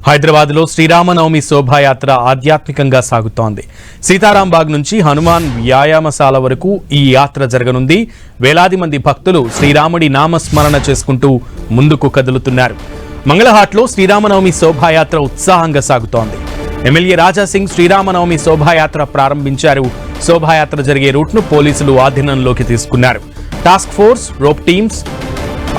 హైదరాబాద్లో శ్రీరామనవమి శోభాయాత్ర ఆధ్యాత్మికంగా సాగుతోంది. సీతారాంబాగ్ నుంచి హనుమాన్ వ్యాయామశాల వరకు ఈ యాత్ర జరగనుంది. వేలాది మంది భక్తులు శ్రీరాముడి నామస్మరణ చేసుకుంటూ ముందుకు కదులుతున్నారు. మంగళహాట్లో శ్రీరామనవమి శోభాయాత్ర ఉత్సాహంగా సాగుతోంది. ఎమ్మెల్యే రాజాసింగ్ శ్రీరామనవమి శోభాయాత్ర ప్రారంభించారు. శోభాయాత్ర జరిగే రూట్ను పోలీసులు ఆధీనంలోకి తీసుకున్నారు. టాస్క్ ఫోర్స్, రోప్ టీమ్స్,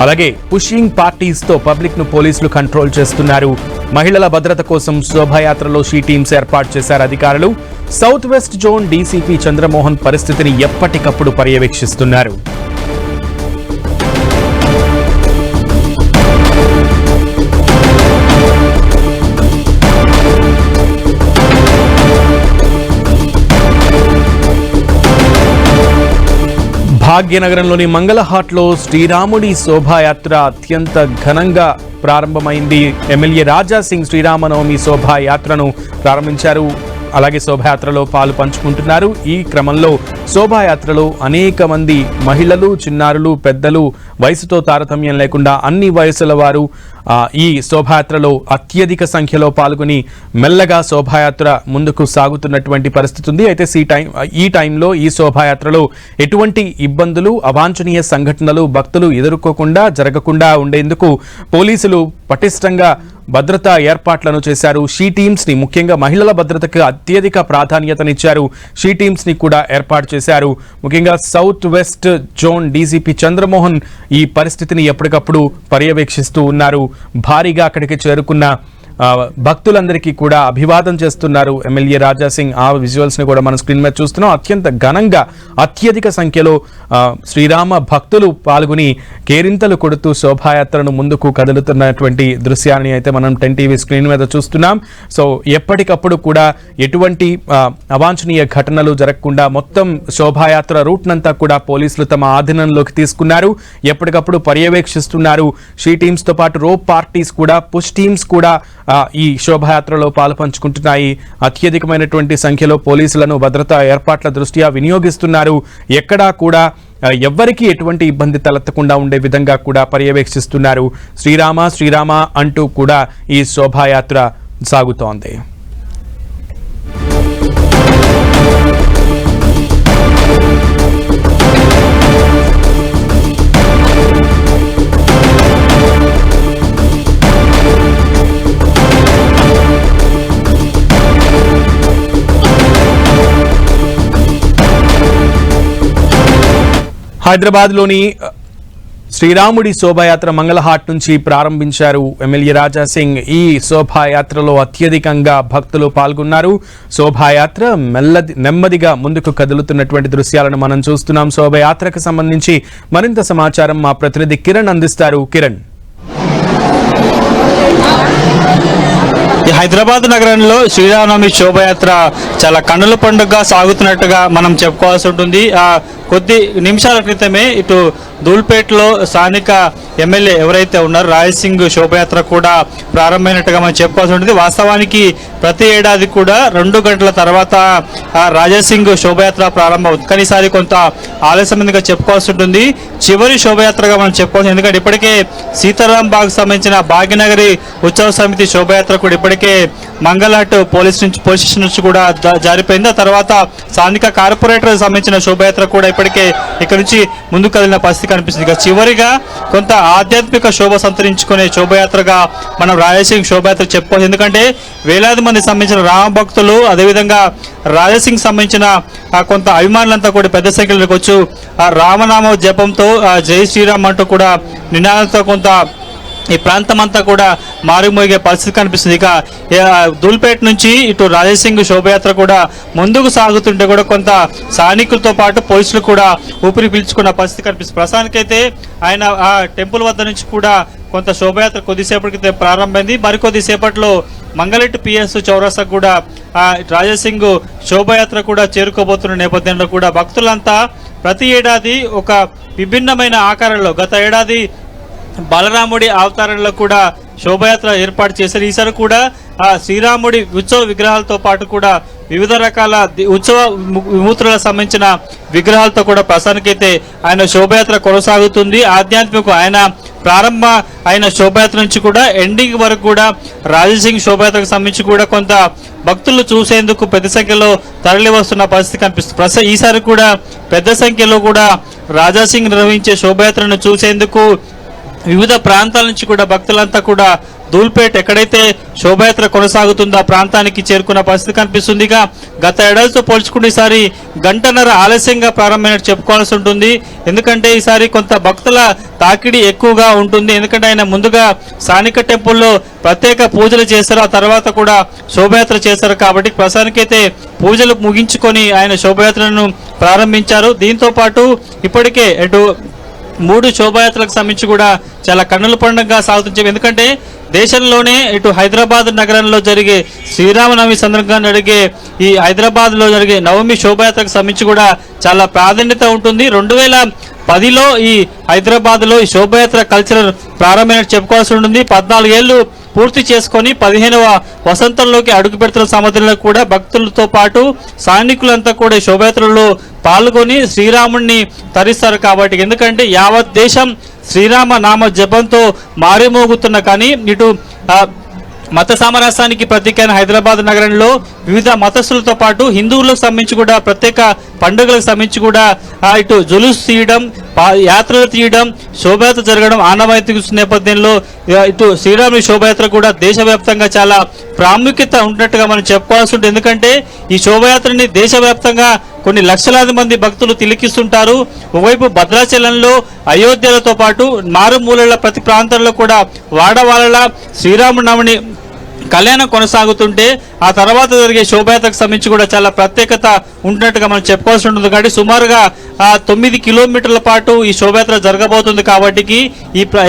అలాగే పుషింగ్ పార్టీస్తో పబ్లిక్ ను పోలీసులు కంట్రోల్ చేస్తున్నారు. మహిళల భద్రత కోసం శోభాయాత్రలో షీ టీమ్స్ ఏర్పాటు చేశారు అధికారులు. South west zone DCP Chandramohan పరిస్థితిని ఎప్పటికప్పుడు పర్యవేక్షిస్తున్నారు. భాగ్యనగరంలోని మంగళహాట్లో శ్రీరాముడి శోభాయాత్ర అత్యంత ఘనంగా ప్రారంభమైంది. ఎమ్మెల్యే రాజాసింగ్ శ్రీరామనవమి శోభాయాత్రను ప్రారంభించారు. అలాగే శోభాయాత్రలో పాలు పంచుకుంటున్నారు. ఈ క్రమంలో శోభాయాత్రలో అనేక మంది మహిళలు, చిన్నారులు, పెద్దలు, వయసుతో తారతమ్యం లేకుండా అన్ని వయసుల వారు ఈ శోభాయాత్రలో అత్యధిక సంఖ్యలో పాల్గొని మెల్లగా శోభాయాత్ర ముందుకు సాగుతున్నటువంటి పరిస్థితి ఉంది. అయితే ఈ టైంలో ఈ శోభాయాత్రలో ఎటువంటి ఇబ్బందులు, అవాంఛనీయ సంఘటనలు భక్తులు ఎదుర్కోకుండా జరగకుండా ఉండేందుకు పోలీసులు పటిష్టంగా భద్రతా ఏర్పాట్లను చేశారు. షీ టీమ్స్ ని, ముఖ్యంగా మహిళల భద్రతకు అత్యధిక ప్రాధాన్యతనిచ్చారు. షీ టీమ్స్ ని కూడా ఏర్పాటు చేశారు. ముఖ్యంగా south west zone DCP Chandramohan ఈ పరిస్థితిని ఎప్పటికప్పుడు పర్యవేక్షిస్తూ ఉన్నారు. భారీగా అక్కడికి చేరుకున్న భక్తులందరికీ కూడా అభివాదం చేస్తున్నారు ఎమ్మెల్యే రాజాసింగ్. ఆ విజువల్స్ ని కూడా మనం స్క్రీన్ మీద చూస్తున్నాం. అత్యంత ఘనంగా అత్యధిక సంఖ్యలో శ్రీరామ భక్తులు పాల్గొని కేరింతలు కొడుతూ శోభాయాత్రను ముందుకు కదులుతున్నటువంటి దృశ్యాన్ని అయితే మనం 10 టీవీ స్క్రీన్ మీద చూస్తున్నాం. సో ఎప్పటికప్పుడు కూడా ఎటువంటి అవాంఛనీయ ఘటనలు జరగకుండా మొత్తం శోభాయాత్ర రూట్నంతా కూడా పోలీసులు తమ ఆధీనంలోకి తీసుకున్నారు. ఎప్పటికప్పుడు పర్యవేక్షిస్తున్నారు. షీ టీమ్స్ తో పాటు రోప్ పార్టీస్ కూడా, పుష్ టీమ్స్ కూడా ఈ శోభాయాత్రలో పాలు పంచుకుంటున్నాయి. అత్యధికమైనటువంటి సంఖ్యలో పోలీసులను భద్రతా ఏర్పాట్ల దృష్ట్యా వినియోగిస్తున్నారు. ఎక్కడా కూడా ఎవ్వరికీ ఎటువంటి ఇబ్బంది తలెత్తకుండా ఉండే విధంగా కూడా పర్యవేక్షిస్తున్నారు. శ్రీరామ శ్రీరామ అంటూ కూడా ఈ శోభాయాత్ర సాగుతోంది. హైదరాబాద్లోని శ్రీరాముడి శోభాయాత్ర మంగళహాట్ నుంచి ప్రారంభించారు ఎమ్మెల్యే రాజాసింగ్. ఈ శోభాయాత్రలో అత్యధికంగా భక్తులు పాల్గొన్నారు. శోభాయాత్ర నెమ్మదిగా ముందుకు కదులుతున్నటువంటి దృశ్యాలను మనం చూస్తున్నాం. శోభాయాత్రకు సంబంధించి మరింత సమాచారం మా ప్రతినిధి కిరణ్ అందిస్తారు. కిరణ్, హైదరాబాద్ నగరంలో శ్రీరామనవమి శోభయాత్ర చాలా కన్నుల పండుగగా సాగుతున్నట్టుగా మనం చెప్పుకోవాల్సి ఉంటుంది. కొద్ది నిమిషాల క్రితమే ఇటు ధూల్పేటలో స్థానిక ఎమ్మెల్యే ఎవరైతే ఉన్నారో రాజాసింగ్ శోభయాత్ర కూడా ప్రారంభమైనట్టుగా మనం చెప్పుకోవాల్సి ఉంటుంది. వాస్తవానికి ప్రతి ఏడాది కూడా 2 గంటల తర్వాత రాజాసింగ్ శోభయాత్ర ప్రారంభమవుతుంది. కానీ ఈసారి కొంత ఆలస్యమైనదిగా చెప్పుకోవాల్సి ఉంటుంది. చివరి శోభయాత్రగా మనం చెప్పుకోవచ్చు. ఎందుకంటే ఇప్పటికే సీతారాంబాగ్ సంబంధించిన భాగ్యనగరి ఉత్సవ సమితి శోభయాత్ర కూడా ఇప్పటికే మంగళహాట్ పోలీస్ స్టేషన్ నుంచి కూడా జారిపోయింది. ఆ తర్వాత స్థానిక కార్పొరేటర్ సంబంధించిన శోభయాత్ర కూడా ఇప్పటికే ఇక్కడ నుంచి ముందుకు కదిలిన పరిస్థితి కనిపిస్తుంది. ఇక చివరిగా కొంత ఆధ్యాత్మిక శోభ సంతరించుకునే శోభయాత్రగా మనం రాజాసింగ్ శోభయాత్ర చెప్పుకోవచ్చు. ఎందుకంటే వేలాది మంది సంబంధించిన రామ భక్తులు, అదేవిధంగా రాజాసింగ్ సంబంధించిన కొంత అభిమానులంతా కూడా పెద్ద సంఖ్యలో వచ్చు. రామనామ జపంతో జై శ్రీరామ్ అంటూ కూడా నినాదంతో కొంత ఈ ప్రాంతం అంతా కూడా మారుమోగే పరిస్థితి కనిపిస్తుంది. ఇక ధూల్పేట నుంచి ఇటు రాజాసింగ్ శోభయాత్ర కూడా ముందుకు సాగుతుంటే కూడా కొంత స్థానికులతో పాటు పోలీసులు కూడా ఊపిరి పీల్చుకున్న పరిస్థితి కనిపిస్తుంది. ప్రస్తుతానికైతే ఆయన ఆ టెంపుల్ వద్ద నుంచి కూడా కొంత శోభయాత్ర కొద్దిసేపటికి ప్రారంభమైంది. మరికొద్దిసేపట్లో మంగళెట్టు పిఎస్ చౌరస్తా కూడా రాజాసింగ్ శోభయాత్ర కూడా చేరుకోబోతున్న నేపథ్యంలో కూడా భక్తులంతా ప్రతి ఏడాది ఒక విభిన్నమైన ఆకారంలో, గత ఏడాది బలరాముడి అవతారంలో కూడా శోభయాత్ర ఏర్పాటు చేశారు. ఈసారి కూడా ఆ శ్రీరాముడి ఉత్సవ విగ్రహాలతో పాటు కూడా వివిధ రకాల ఉత్సవ విమూర్తులకు సంబంధించిన విగ్రహాలతో కూడా ప్రస్తుతానికైతే ఆయన శోభయాత్ర కొనసాగుతుంది. ఆధ్యాత్మిక ఆయన ప్రారంభ అయిన శోభయాత్ర నుంచి కూడా ఎండింగ్ వరకు కూడా రాజాసింగ్ శోభయాత్రకు సంబంధించి కూడా కొంత భక్తులు చూసేందుకు పెద్ద సంఖ్యలో తరలి వస్తున్న పరిస్థితి కనిపిస్తుంది. ఈసారి కూడా పెద్ద సంఖ్యలో కూడా రాజాసింగ్ నిర్వహించే శోభయాత్రను చూసేందుకు వివిధ ప్రాంతాల నుంచి కూడా భక్తులంతా కూడా ధూల్పేట్ ఎక్కడైతే శోభయాత్ర కొనసాగుతుందో ఆ ప్రాంతానికి చేరుకున్న పరిస్థితి కనిపిస్తుంది. గత ఏడాదితో పోల్చుకుంటే ఈసారి గంటన్నర ఆలస్యంగా ప్రారంభమైనట్టు చెప్పుకోవాల్సి ఉంటుంది. ఎందుకంటే ఈసారి కొంత భక్తుల తాకిడి ఎక్కువగా ఉంటుంది. ఎందుకంటే ఆయన ముందుగా స్థానిక టెంపుల్లో ప్రత్యేక పూజలు చేశారు, ఆ తర్వాత కూడా శోభయాత్ర చేశారు. కాబట్టి ప్రస్తుతానికైతే పూజలు ముగించుకొని ఆయన శోభయాత్రను ప్రారంభించారు. దీంతో పాటు ఇప్పటికే అటు 3 శోభాయాత్రలకు సంబంధించి కూడా చాలా కన్నుల పండుగగా సాగుతుంది. ఎందుకంటే దేశంలోనే ఇటు హైదరాబాద్ నగరంలో జరిగే శ్రీరామనవమి సందర్భంగా జరిగే ఈ హైదరాబాద్లో జరిగే నవమి శోభాయాత్రకు సంబంధించి కూడా చాలా ప్రాధాన్యత ఉంటుంది. 2010లో ఈ హైదరాబాద్లో ఈ శోభాయాత్ర కల్చరల్ ప్రారంభమైనట్టు చెప్పుకోవాల్సి ఉంటుంది. 14 ఏళ్ళు పూర్తి చేసుకొని 15వ వసంతంలోకి అడుగు పెడుతున్న సమయంలో కూడా భక్తులతో పాటు స్థానికులంతా కూడా శోభయాత్రలో పాల్గొని శ్రీరాముడిని తరిస్తారు. కాబట్టి ఎందుకంటే యావత్ దేశం శ్రీరామ నామ జపంతో మారిమోగుతున్న కానీ ఇటు మత సామరస్యానికి ప్రతీకైన హైదరాబాద్ నగరంలో వివిధ మతస్థులతో పాటు హిందువులకు సంబంధించి కూడా ప్రత్యేక పండుగలకు సంబంధించి కూడా ఇటు జులుస్ తీయడం, యాత్రలు తీయడం, శోభయాత్ర జరగడం ఆనవాయితీ నేపథ్యంలో ఇటు శ్రీరాముని శోభయాత్ర కూడా దేశవ్యాప్తంగా చాలా ప్రాముఖ్యత ఉన్నట్టుగా మనం చెప్పుకోవాల్సి ఉంటుంది. ఎందుకంటే ఈ శోభయాత్రని దేశవ్యాప్తంగా కొన్ని లక్షలాది మంది భక్తులు తిలకిస్తుంటారు. ఒకవైపు భద్రాచలంలో అయోధ్యలతో పాటు మారుమూలల ప్రతి ప్రాంతాల్లో కూడా వాడవాళ్ళ శ్రీరామనవమి కళ్యాణం కొనసాగుతుంటే ఆ తర్వాత జరిగే శోభయాత్రకు సంబంధించి కూడా చాలా ప్రత్యేకత ఉంటున్నట్టుగా మనం చెప్పుకోవాల్సి ఉంటుంది. కాబట్టి సుమారుగా 9 కిలోమీటర్ల పాటు ఈ శోభయాత్ర జరగబోతుంది. కాబట్టి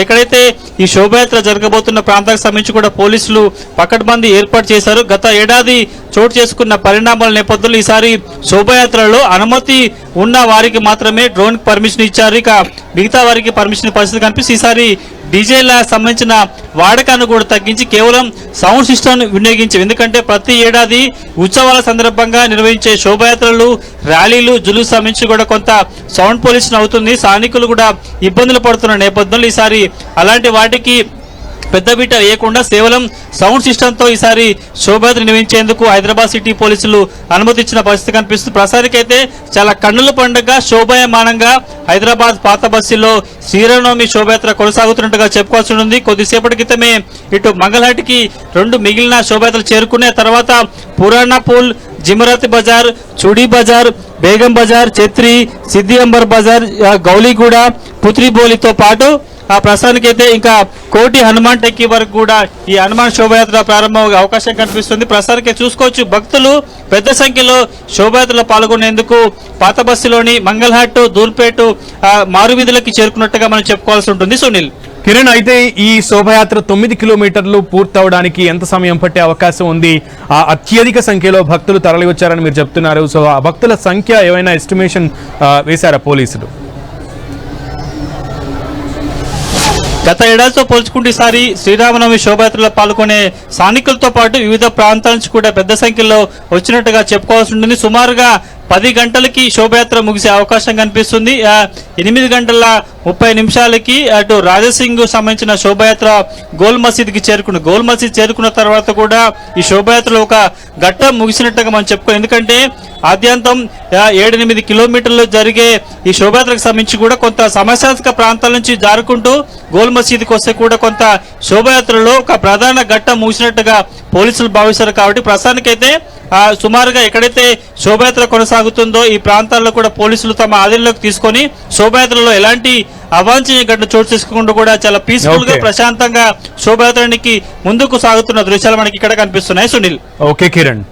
ఎక్కడైతే ఈ శోభయాత్ర జరగబోతున్న ప్రాంతానికి సంబంధించి కూడా పోలీసులు పకడ్బందీ ఏర్పాటు చేశారు. గత ఏడాది చోటు చేసుకున్న పరిణామాల నేపథ్యంలో ఈసారి శోభయాత్రలో అనుమతి ఉన్న వారికి మాత్రమే డ్రోన్ పర్మిషన్ ఇచ్చారు. ఇక మిగతా వారికి పర్మిషన్ పరిస్థితి కనిపిస్తుంది. ఈసారి డీజేల సంబంధించిన వాడకాన్ని కూడా తగ్గించి కేవలం సౌండ్ సిస్టమ్ వినియోగించారు. ఎందుకంటే ప్రతి ఏడాది ఉత్సవాల సందర్భంగా నిర్వహించే శోభయాత్రలు, ర్యాలీలు, జులుస్ సంబంధించి కూడా కొంత సౌండ్ పొల్యూషన్ అవుతుంది. స్థానికులు కూడా ఇబ్బందులు పడుతున్న నేపథ్యంలో ఈసారి అలాంటి వాటికి పెద్దబీట వేయకుండా కేవలం సౌండ్ సిస్టంతో ఈసారి శోభయాత్ర నిర్వహించేందుకు హైదరాబాద్ సిటీ పోలీసులు అనుమతి ఇచ్చిన పరిస్థితి కనిపిస్తుంది. ప్రసారికైతే చాలా కన్నుల పండుగ శోభాయమానంగా హైదరాబాద్ పాత బస్సులో శ్రీరామనవమి శోభయాత్ర కొనసాగుతున్నట్టుగా చెప్పుకోవాల్సి ఉంది. కొద్దిసేపటి క్రితమే ఇటు మంగళహాటికి 2 మిగిలిన శోభయాత్రలు చేరుకునే తర్వాత పురాణపూల్, జిమరత్ బజార్, చుడీ బజార్, బేగం బజార్, ఛత్రి, సిద్ది అంబర్ బజార్, గౌలీగూడ, పుత్రిబోలితో పాటు ఆ ప్రస్తుతానికైతే ఇంకా కోటి హనుమాన్ టెక్కి వరకు కూడా ఈ హనుమాన్ శోభయాత్ర ప్రారంభం అవకాశం కనిపిస్తుంది. ప్రస్తుతానికి చూసుకోవచ్చు భక్తులు పెద్ద సంఖ్యలో శోభయాత్రలో పాల్గొనేందుకు పాత బస్సులోని మంగళహాట్, ధూల్పేట మారువీధులకి చేరుకున్నట్టుగా మనం చెప్పుకోవాల్సి ఉంటుంది. సునీల్, కిరణ్, అయితే ఈ శోభయాత్ర 9 కిలోమీటర్లు పూర్తవడానికి ఎంత సమయం పట్టే అవకాశం ఉంది? అత్యధిక సంఖ్యలో భక్తులు తరలి వచ్చారని మీరు చెప్తున్నారు. సో ఆ భక్తుల సంఖ్య ఏమైనా ఎస్టిమేషన్ వేశారా పోలీసులు? గత ఏడాదితో పోల్చుకుంటే ఈసారి శ్రీరామనవమి శోభయాత్రలో పాల్గొనే స్థానికులతో పాటు వివిధ ప్రాంతాల నుంచి కూడా పెద్ద సంఖ్యలో వచ్చినట్టుగా చెప్పుకోవాల్సి ఉంటుంది. సుమారుగా 10 గంటలకి శోభయాత్ర ముగిసే అవకాశం కనిపిస్తుంది. 8:30 అటు రాజాసింగ్ సంబంధించిన శోభయాత్ర గోల్ మసీద్కి చేరుకుంది. గోల్ మసీద్ చేరుకున్న తర్వాత కూడా ఈ శోభయాత్రలో ఒక ఘట్టం ముగిసినట్టుగా మనం చెప్పుకో. ఎందుకంటే ఆద్యంతం 7-8 కిలోమీటర్లు జరిగే ఈ శోభయాత్రకు సంబంధించి కూడా కొంత సమస్యాత్మక ప్రాంతాల నుంచి జారుకుంటూ గోల్ మసీద్కి వస్తే కూడా కొంత శోభయాత్రలో ఒక ప్రధాన ఘట్టం ముగిసినట్టుగా పోలీసులు భావిస్తారు. కాబట్టి ప్రస్తుతానికైతే సుమారుగా ఎక్కడైతే శోభయాత్ర కొనసాగుతుందో ఈ ప్రాంతాల్లో కూడా పోలీసులు తమ ఆధీనంలోకి తీసుకొని శోభయాత్రలో ఎలాంటి అవాంఛనీయ ఘటన చోటు చేసుకోకుండా కూడా చాలా పీస్ఫుల్ గా ప్రశాంతంగా శోభయాత్రానికి ముందుకు సాగుతున్న దృశ్యాలు మనకి ఇక్కడ కనిపిస్తున్నాయి. సునీల్, ఓకే కిరణ్.